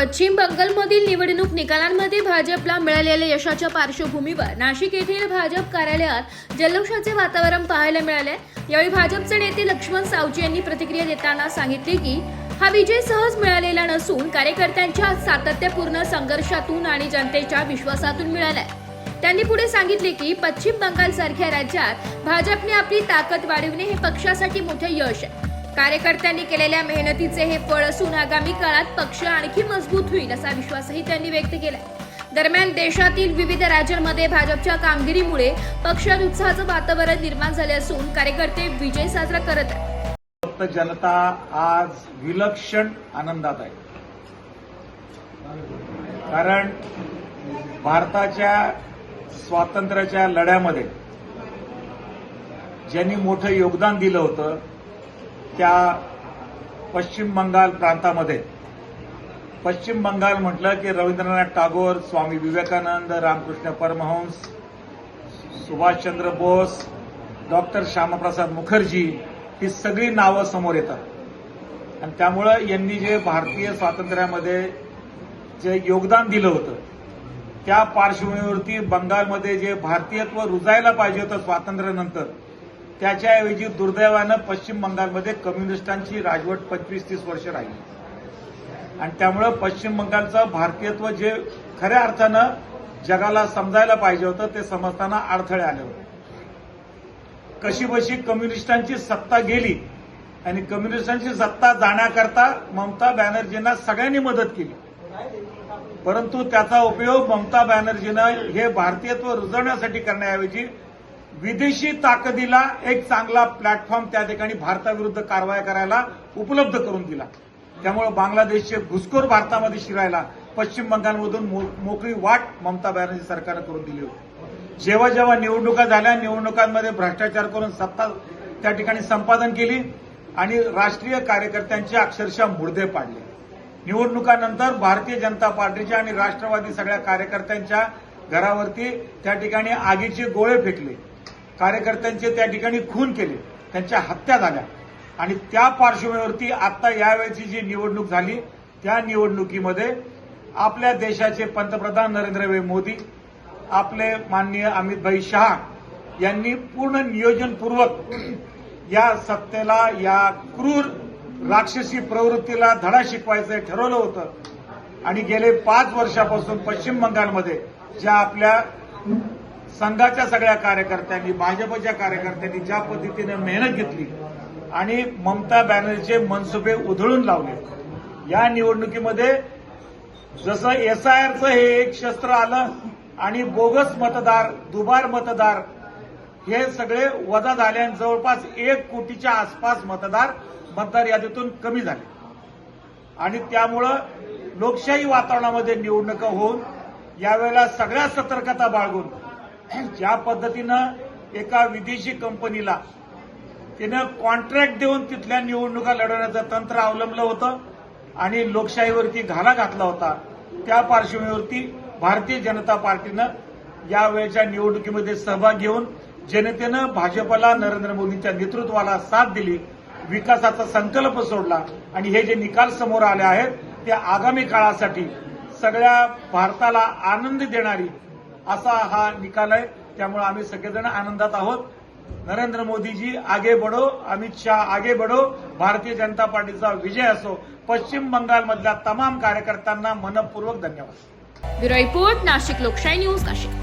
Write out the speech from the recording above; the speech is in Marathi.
पश्चिम बंगालमधील निवडणूक निकालांमध्ये भाजपला मिळालेल्या यशाच्या पार्श्वभूमीवर नाशिक येथील भाजप कार्यालयात जल्लोषाचे वातावरण पाहायला मिळाले। यावेळी भाजपचे नेते लक्ष्मण सावजी यांनी प्रतिक्रिया देताना सांगितले की हा विजय सहज मिळालेला नसून कार्यकर्त्यांच्या सातत्यपूर्ण संघर्षातून आणि जनतेच्या विश्वासातून मिळालाय। त्यांनी पुढे सांगितले की पश्चिम बंगाल सारख्या राज्यात भाजपने आपली ताकद वाढविणे हे पक्षासाठी मोठे यश आहे। कार्यकर्त्यांनी केलेल्या मेहनतीचे हे फळ असून आगामी काळात पक्ष आणखी मजबूत होईल असा विश्वासही त्यांनी व्यक्त केला। दरम्यान देशातील विविध राज्यांमध्ये भाजपच्या कामगिरीमुळे पक्षात उत्साहाचं वातावरण निर्माण झाले असून कार्यकर्ते विजय साजरा करत आहेत। जनता आज विलक्षण आनंदात आहे, कारण भारताच्या स्वातंत्र्याच्या लढ्यामध्ये ज्यांनी मोठं योगदान दिलं होतं त्या पश्चिम बंगाल प्रांतामध्ये, पश्चिम बंगाल म्हटलं की रवींद्रनाथ टागोर, स्वामी विवेकानंद, रामकृष्ण परमहंस, सुभाषचंद्र बोस, डॉक्टर श्यामाप्रसाद मुखर्जी ही सगळी नावं समोर येतात। आणि त्यामुळं यांनी जे भारतीय स्वातंत्र्यामध्ये जे योगदान दिलं होतं त्या पार्श्वभूमीवरती बंगालमध्ये जे भारतीयत्व रुजायला पाहिजे होतं स्वातंत्र्यानंतर, त्याच्याऐवजी दुर्दैवानं पश्चिम बंगालमध्ये कम्युनिस्टांची राजवट 25-30 वर्ष राहिली। आणि त्यामुळं पश्चिम बंगालचं भारतीयत्व जे खऱ्या अर्थानं जगाला समजायला पाहिजे होतं ते समजताना अडथळे आले होते। कशीबशी कम्युनिस्टांची सत्ता गेली आणि कम्युनिस्टांची सत्ता जाण्याकरता ममता बॅनर्जींना सगळ्यांनी मदत केली, परंतु त्याचा उपयोग ममता बॅनर्जीनं हे भारतीयत्व रुजवण्यासाठी करण्याऐवजी विदेशी ताकदीला एक चांगला प्लॅटफॉर्म त्या ठिकाणी भारताविरुद्ध कारवाया करायला उपलब्ध करून दिला। त्यामुळे बांगलादेशचे घुसखोर भारतामध्ये शिरायला पश्चिम बंगालमधून मोकळी वाट ममता बॅनर्जी सरकारनं करून दिली होती। जेव्हा जेव्हा निवडणुका झाल्या, निवडणुकांमध्ये भ्रष्टाचार करून सत्ता त्या ठिकाणी संपादन केली आणि राष्ट्रीय कार्यकर्त्यांचे अक्षरशः मुर्दे पाडले। निवडणुकानंतर भारतीय जनता पार्टीच्या आणि राष्ट्रवादी सगळ्या कार्यकर्त्यांच्या घरावरती त्या ठिकाणी आगीचे गोळे फेकले, कार्यकर्त्यांचे त्या ठिकाणी खून केले, त्यांच्या हत्या झाल्या। आणि त्या पार्श्वभूमीवरती आता यावेळची जी निवडणूक झाली त्या निवडणुकीमध्ये आपल्या देशाचे पंतप्रधान नरेंद्र मोदी, आपले माननीय अमितभाई शहा यांनी पूर्ण नियोजनपूर्वक या सत्तेला, या क्रूर राक्षसी प्रवृत्तीला धडा शिकवायचं ठरवलं होतं। आणि गेले 5 वर्षापासून पश्चिम बंगालमध्ये ज्या आपल्या संघाच्या सगळ्या कार्यकर्त्यांनी, भाजपच्या कार्यकर्त्यांनी ज्या पद्धतीने मेहनत घेतली आणि ममता बॅनर्जीचे मनसुबे उधळून लावले, या निवडणुकीमध्ये जसं SIRचं हे एक शस्त्र आलं आणि बोगस मतदार, दुबार मतदार हे सगळे वजा झाले आणि जवळपास 1 कोटीच्या आसपास मतदार यादीतून कमी झाले। आणि त्यामुळं लोकशाही वातावरणामध्ये निवडणुका होऊन यावेळेला सगळ्या सतर्कता बाळगून ज्या पद्धतीनं एका विदेशी कंपनीला तिनं कॉन्ट्रॅक्ट देऊन तिथल्या निवडणुका लढवण्याचं तंत्र अवलंबलं होतं आणि लोकशाहीवरती घाला घातला होता, त्या पार्श्वभूमीवरती भारतीय जनता पार्टीनं यावेळच्या निवडणुकीमध्ये सहभाग घेऊन जनतेनं भाजपला, नरेंद्र मोदींच्या नेतृत्वाला साथ दिली, विकासाचा संकल्प सोडला आणि हे जे निकाल समोर आले आहेत ते आगामी काळासाठी सगळ्या भारताला आनंद देणारी असा हा निकाल आहे। त्यामुळे आम्ही सगळेजण आनंदात आहोत। नरेंद्र मोदीजी आगे बढ़ो, अमित शाह आगे बढ़ो, भारतीय जनता पार्टीचा विजय असो। पश्चिम बंगालमधल्या तमाम कार्यकर्त्यांना मनपूर्वक धन्यवाद। ब्युरो रिपोर्ट, नाशिक लोकशाही न्यूज, नाशिक।